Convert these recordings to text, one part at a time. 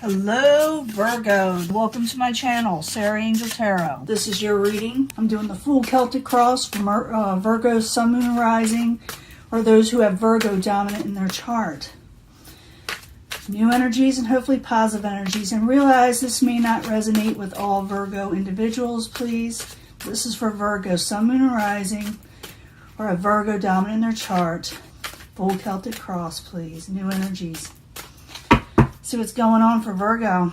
Hello Virgo, welcome to my channel, Sarah Angel Tarot. This is your reading. I'm doing the full Celtic cross for Virgo, Sun, Moon, and Rising, or those who have Virgo dominant in their chart. New energies and hopefully positive energies, and realize this may not resonate with all Virgo individuals, please. This is for Virgo, Sun, Moon, and Rising, or a Virgo dominant in their chart. Full Celtic cross, please. New energies. See what's going on for Virgo.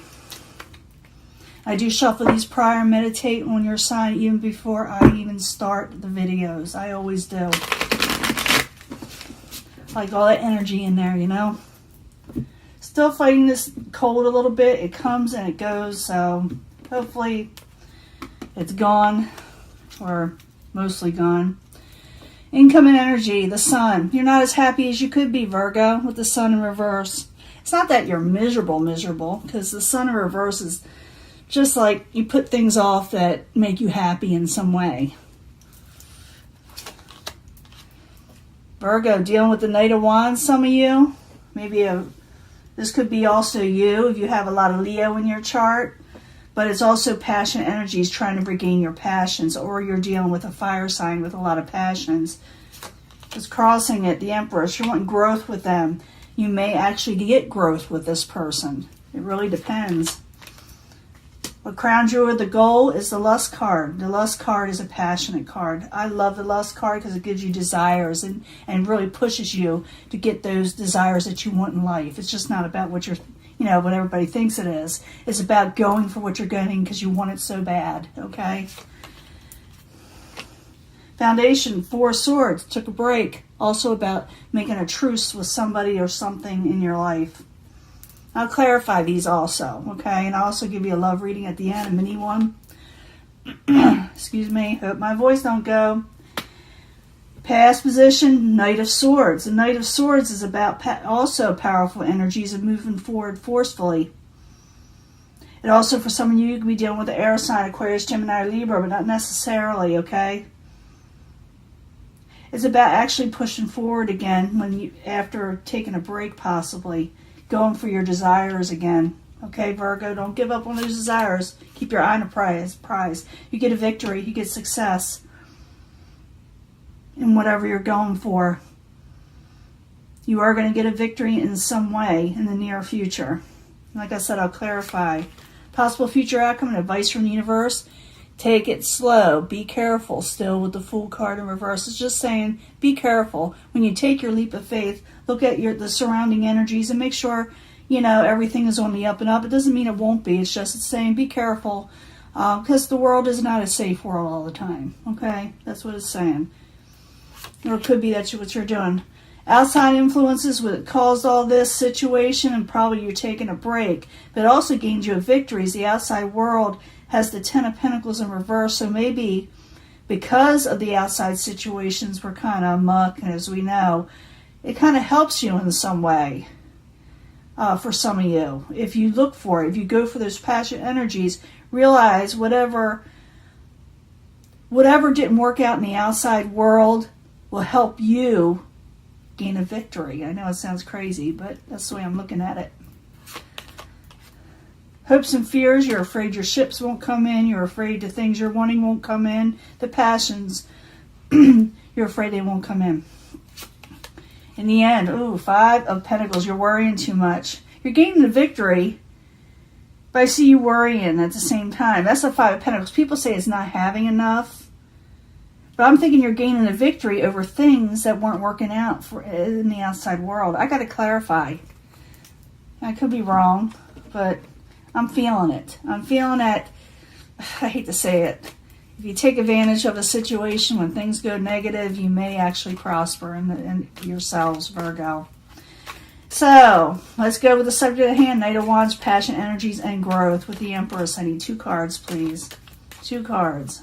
I do shuffle these prior and meditate on your sign even before I even start the videos. I always do. Like all that energy in there, you know. Still fighting this cold a little bit. It comes and it goes, so hopefully it's gone, or mostly gone. Incoming energy, the sun. You're not as happy as you could be, Virgo, with the sun in reverse. It's not that you're miserable, because the sun in reverse is just like you put things off that make you happy in some way. Virgo, dealing with the Knight of Wands, some of you. Maybe this could be also you if you have a lot of Leo in your chart. But it's also passion energies trying to regain your passions, or you're dealing with a fire sign with a lot of passions. It's crossing it, the Empress. You're wanting growth with them. You may actually get growth with this person. It really depends. What crowns you with the goal is the Lust card. The Lust card is a passionate card. I love the Lust card because it gives you desires and really pushes you to get those desires that you want in life. It's just not about what you're, what everybody thinks it is. It's about going for what you're getting because you want it so bad, okay? Foundation, Four of Swords, took a break. Also about making a truce with somebody or something in your life. I'll clarify these also, okay? And I'll also give you a love reading at the end, a mini one. Excuse me, hope my voice don't go. Past position, Knight of Swords. The Knight of Swords is about also powerful energies of moving forward forcefully. And also for some of you could be dealing with the air sign, Aquarius, Gemini, or Libra, but not necessarily, okay? It's about actually pushing forward again after taking a break, possibly. Going for your desires again. Okay, Virgo, don't give up on those desires. Keep your eye on the prize. You get a victory. You get success in whatever you're going for. You are going to get a victory in some way in the near future. Like I said, I'll clarify. Possible future outcome and advice from the universe. Take it slow. Be careful still with the Fool card in reverse. It's just saying be careful. When you take your leap of faith, look at the surrounding energies and make sure, everything is on the up and up. It doesn't mean it won't be. It's just saying be careful because the world is not a safe world all the time. Okay? That's what it's saying. Or it could be that's what you're doing. Outside influences would cause all this situation, and probably you're taking a break. But it also gains you victories. The outside world has the Ten of Pentacles in reverse, so maybe because of the outside situations we're kind of muck, and as we know, it kind of helps you in some way for some of you. If you look for it, if you go for those passion energies, realize whatever didn't work out in the outside world will help you gain a victory. I know it sounds crazy, but that's the way I'm looking at it. Hopes and fears, you're afraid your ships won't come in. You're afraid the things you're wanting won't come in. The passions, you're afraid they won't come in. In the end, Five of Pentacles, you're worrying too much. You're gaining the victory, but I see you worrying at the same time. That's the Five of Pentacles. People say it's not having enough, but I'm thinking you're gaining a victory over things that weren't working out in the outside world. I got to clarify. I could be wrong, but I'm feeling it. I'm feeling that, I hate to say it, if you take advantage of a situation when things go negative, you may actually prosper in yourselves, Virgo. So, let's go with the subject at hand, Knight of Wands, passion, energies, and growth with the Empress. I need 2 cards, please. 2 cards.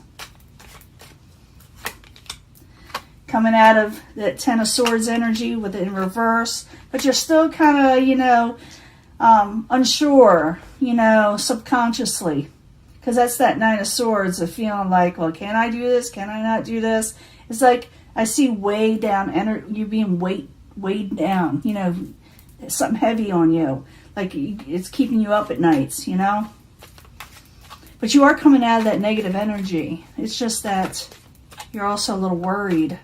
Coming out of that Ten of Swords energy with it in reverse, but you're still kind of, unsure, subconsciously. Because that's that Nine of Swords of feeling like, well, can I do this? Can I not do this? It's like I see way down, you being weighed down, something heavy on you. like it's keeping you up at nights, you know. But you are coming out of that negative energy. It's just that you're also a little worried.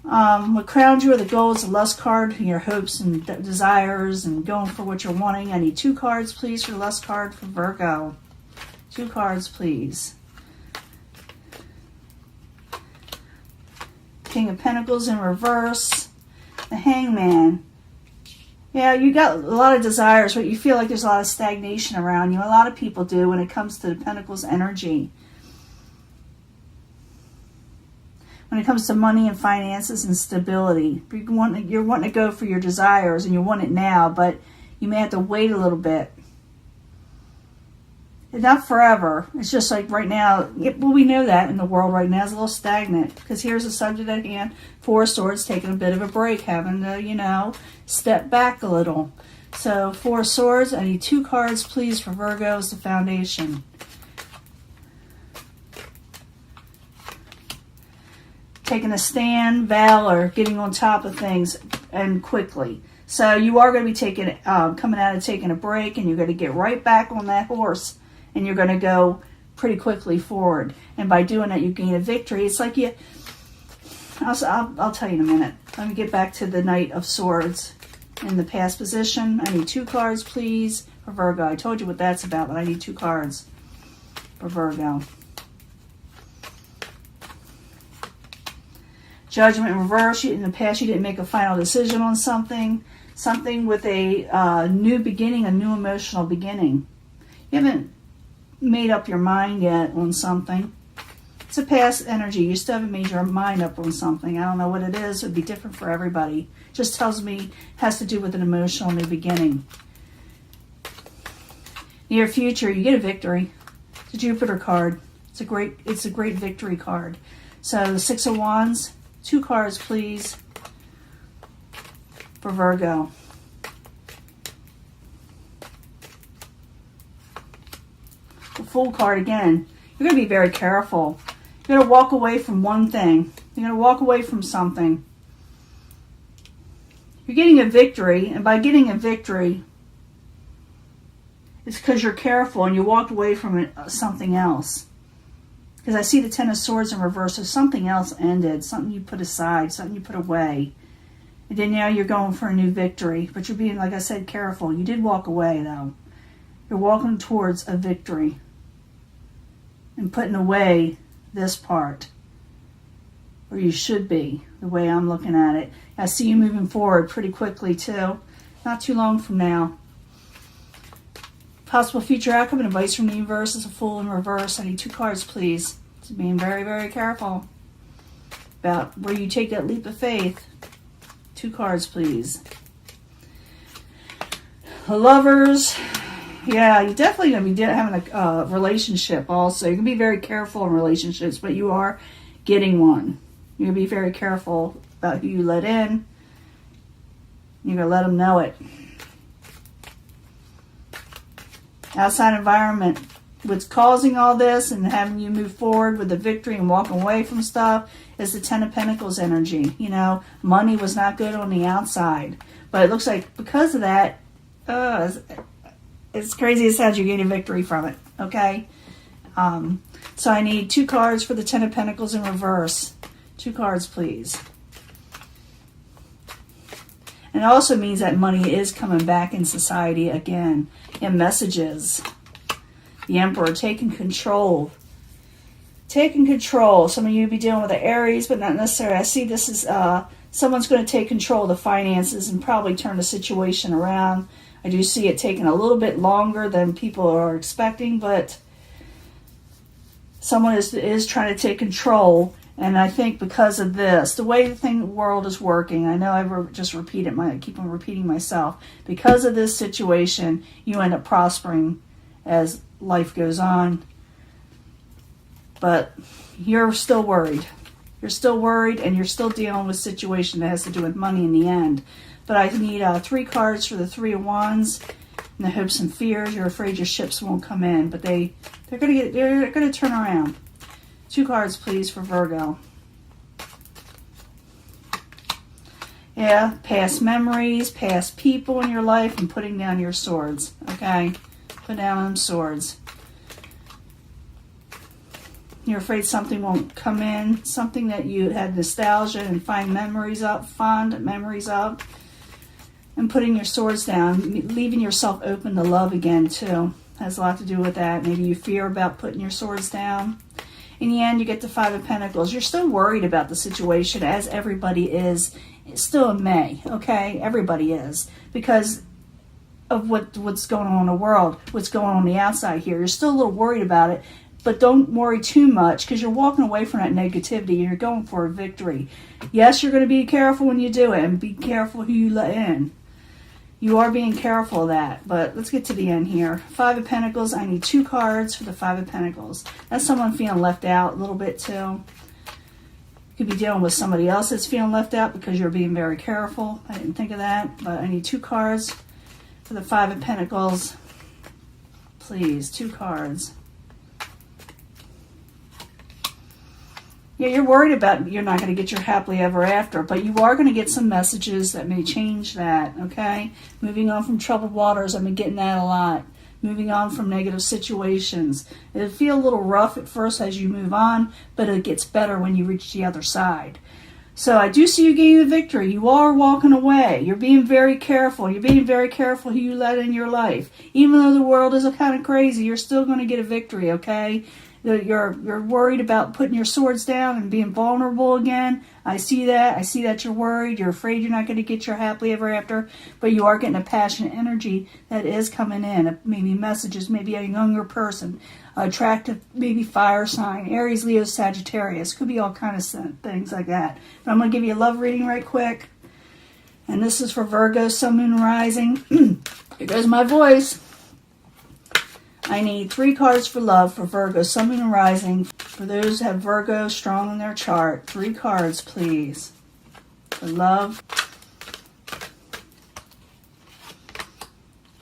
What crowns you are the goals, the lust card, your hopes and desires and going for what you're wanting. I need 2 cards, please, for the lust card for Virgo. 2 cards, please. King of Pentacles in reverse. The Hangman. Yeah, you got a lot of desires, but you feel like there's a lot of stagnation around you. A lot of people do when it comes to the Pentacles energy. When it comes to money and finances and stability, you're wanting to go for your desires and you want it now, but you may have to wait a little bit. Not forever. It's just like right now, well, we know that in the world right now is a little stagnant, because here's a subject at hand, 4 of Swords, taking a bit of a break, having to, you know, step back a little. So 4 of Swords, I need 2 cards, please, for Virgo as the foundation. Taking a stand, valor, getting on top of things, and quickly. So you are going to be taking, coming out of taking a break, and you're going to get right back on that horse, and you're going to go pretty quickly forward. And by doing that, you gain a victory. It's like I'll tell you in a minute. Let me get back to the Knight of Swords in the past position. I need 2 cards, please, for Virgo. I told you what that's about, but I need 2 cards for Virgo. Judgment in reverse. In the past, you didn't make a final decision on something. Something with a new beginning, a new emotional beginning. You haven't made up your mind yet on something. It's a past energy. You still haven't made your mind up on something. I don't know what it is. It would be different for everybody. Just tells me it has to do with an emotional new beginning. Near future, you get a victory. It's a Jupiter card. It's a great victory card. So the 6 of Wands, 2 cards, please, for Virgo. The Fool card again. You're going to be very careful. You're going to walk away from one thing. You're going to walk away from something. You're getting a victory, and by getting a victory, it's because you're careful and you walked away from something else. Because I see the 10 of Swords in reverse. So something else ended. Something you put aside. Something you put away. And then now you're going for a new victory. But you're being, like I said, careful. You did walk away, though. You're walking towards a victory. And putting away this part. Or you should be, the way I'm looking at it. I see you moving forward pretty quickly, too. Not too long from now. Possible future outcome and advice from the universe is a Fool in reverse. I need 2 cards, please. So being very, very careful about where you take that leap of faith. 2 cards, please. The Lovers. Yeah, you're definitely going to be having a relationship also. You're going to be very careful in relationships, but you are getting one. You're going to be very careful about who you let in. You're going to let them know it. Outside environment, what's causing all this and having you move forward with the victory and walking away from stuff is the 10 of Pentacles energy. You know, money was not good on the outside. But it looks like because of that, it's crazy as sounds, you're getting victory from it. Okay? So I need 2 cards for the 10 of Pentacles in reverse. 2 cards, please. And it also means that money is coming back in society again. In messages. The Emperor taking control. Taking control. Some of you will be dealing with the Aries, but not necessarily. I see this is someone's going to take control of the finances and probably turn the situation around. I do see it taking a little bit longer than people are expecting, but someone is trying to take control. And I think because of this, the way the world is working, I know I just keep on repeating myself. Because of this situation, you end up prospering as life goes on. But you're still worried. You're still worried, and you're still dealing with a situation that has to do with money in the end. But I need 3 cards for the 3 of Wands. And the hopes and fears. You're afraid your ships won't come in, but they're going to turn around. 2 cards, please, for Virgo. Yeah, Yeah, past memories, past people in your life, and putting down your swords. Okay? Put down them swords. You're afraid something won't come in, something that you had nostalgia and find memories of, fond memories of, and putting your swords down, leaving yourself open to love again too. Has a lot to do with that. Maybe you fear about putting your swords down. In the end, you get the Five of Pentacles. You're still worried about the situation, as everybody is. It's still in May, okay? Everybody is, because of what's going on in the world, what's going on the outside here. You're still a little worried about it. But don't worry too much, because you're walking away from that negativity and you're going for a victory. Yes, you're going to be careful when you do it, and be careful who you let in. You are being careful of that. But let's get to the end here. Five of Pentacles. I need 2 cards for the Five of Pentacles. That's someone feeling left out a little bit too. You could be dealing with somebody else that's feeling left out because you're being very careful. I didn't think of that. But I need 2 cards for the Five of Pentacles. Please, 2 cards. Yeah, you're worried about you're not going to get your happily ever after, but you are going to get some messages that may change that, okay? Moving on from troubled waters, I've been getting that a lot. Moving on from negative situations. It'll feel a little rough at first as you move on, but it gets better when you reach the other side. So I do see you getting the victory. You are walking away. You're being very careful. You're being very careful who you let in your life. Even though the world is kind of crazy, you're still going to get a victory, okay? You're worried about putting your swords down and being vulnerable again. I see that. I see that you're worried. You're afraid you're not going to get your happily ever after. But you are getting a passionate energy that is coming in. Maybe messages, maybe a younger person. Attractive, maybe fire sign. Aries, Leo, Sagittarius. Could be all kinds of things like that. But I'm going to give you a love reading right quick. And this is for Virgo, Sun, Moon, Rising. Here goes my voice. I need 3 cards for love for Virgo, Sun, Moon, and Rising. For those who have Virgo strong in their chart, 3 cards, please. For love.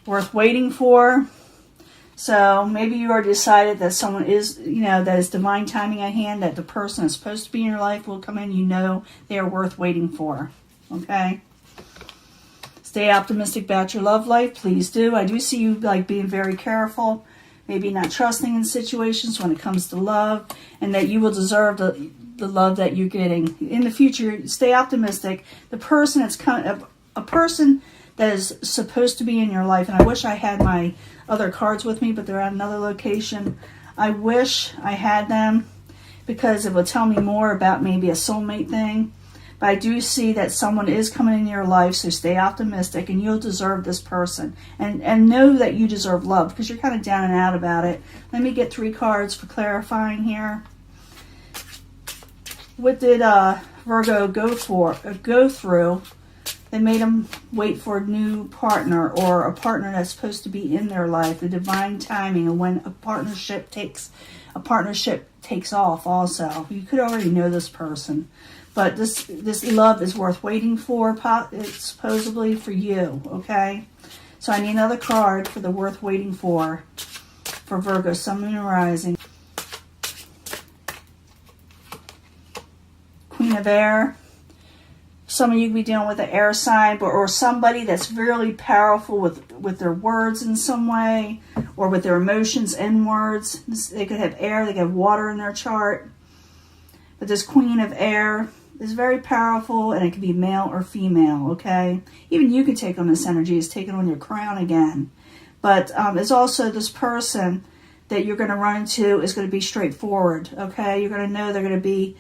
Worth waiting for. So maybe you already decided that someone is, that is divine timing at hand, that the person is supposed to be in your life will come in. You know they are worth waiting for. Okay? Stay optimistic about your love life. Please do. I do see you being very careful. Maybe not trusting in situations when it comes to love, and that you will deserve the love that you're getting. In the future, stay optimistic. The person that's a person that is supposed to be in your life, and I wish I had my other cards with me, but they're at another location. I wish I had them because it would tell me more about maybe a soulmate thing. But I do see that someone is coming in your life, so stay optimistic, and you'll deserve this person. And know that you deserve love, because you're kind of down and out about it. Let me get 3 cards for clarifying here. What did Virgo go through? They made them wait for a new partner, or a partner that's supposed to be in their life. The divine timing, and when a partnership takes off also. You could already know this person. But this love is worth waiting for. It's supposedly for you, okay? So I need another card for the worth waiting for Virgo, Sun, Moon, and Rising. Queen of Air. Some of you could be dealing with an air sign, or somebody that's really powerful with their words in some way, or with their emotions and words. They could have air, they could have water in their chart. But this Queen of Air is very powerful, and it can be male or female, okay? Even you can take on this energy. It's taking on your crown again. But it's also this person that you're going to run into is going to be straightforward, okay? You're going to know they're going to be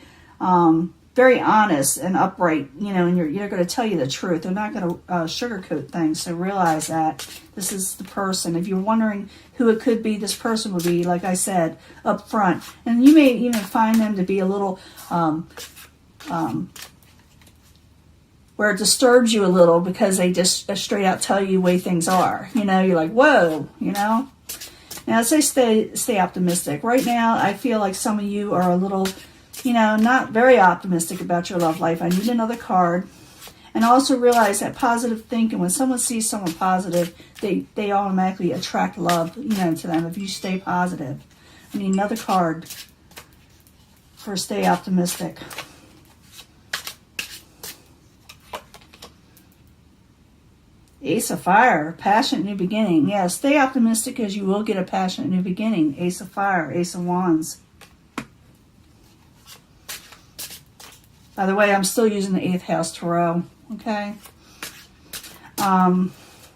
very honest and upright, and you're going to tell you the truth. They're not going to sugarcoat things, so realize that this is the person. If you're wondering who it could be, this person would be, like I said, up front. And you may even find them to be a little... where it disturbs you a little because they just straight out tell you the way things are. You're like, whoa, Now, let's say stay optimistic. Right now, I feel like some of you are a little, not very optimistic about your love life. I need another card. And also realize that positive thinking, when someone sees someone positive, they automatically attract love, to them if you stay positive. I need another card for stay optimistic. Ace of Fire, passionate new beginning. Yeah, stay optimistic because you will get a passionate new beginning. Ace of Fire, Ace of Wands. By the way, I'm still using the 8th House Tarot, okay?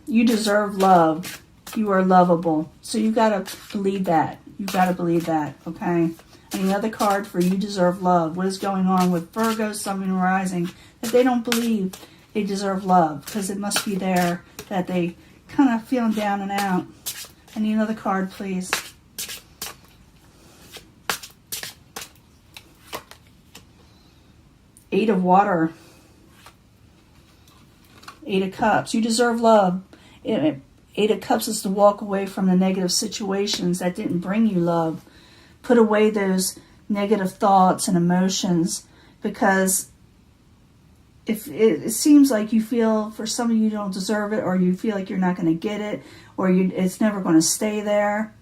You deserve love. You are lovable. So you got to believe that. You got to believe that, okay? And another card for you deserve love. What is going on with Virgo, Sun, and Rising? That they don't believe they deserve love because it must be there that they kind of feeling down and out. I need another card, please. Eight of Water. 8 of Cups. You deserve love. 8 of Cups is to walk away from the negative situations that didn't bring you love. Put away those negative thoughts and emotions, because if it seems like you feel, for some of you don't deserve it, or you feel like you're not going to get it, or it's never going to stay there.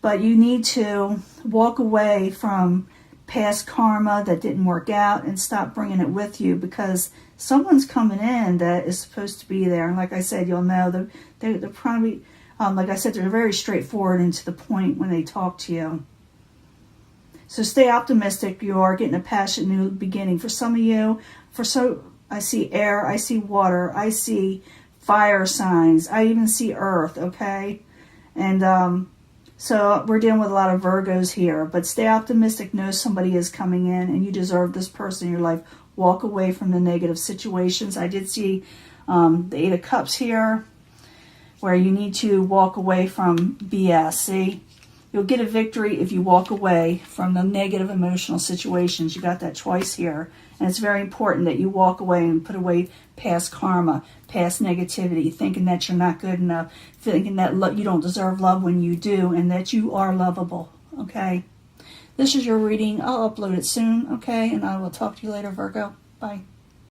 But you need to walk away from past karma that didn't work out and stop bringing it with you, because someone's coming in that is supposed to be there. And like I said, you'll know they're probably, like I said, they're very straightforward and to the point when they talk to you. So stay optimistic. You are getting a passionate new beginning. For some of you, I see air, I see water, I see fire signs, I even see earth, okay? And so we're dealing with a lot of Virgos here, but stay optimistic. Know somebody is coming in and you deserve this person in your life. Walk away from the negative situations. I did see the 8 of Cups here, where you need to walk away from BS. See? You'll get a victory if you walk away from the negative emotional situations. You got that twice here. And it's very important that you walk away and put away past karma, past negativity, thinking that you're not good enough, thinking that you don't deserve love when you do, and that you are lovable, okay? This is your reading. I'll upload it soon, okay? And I will talk to you later, Virgo. Bye.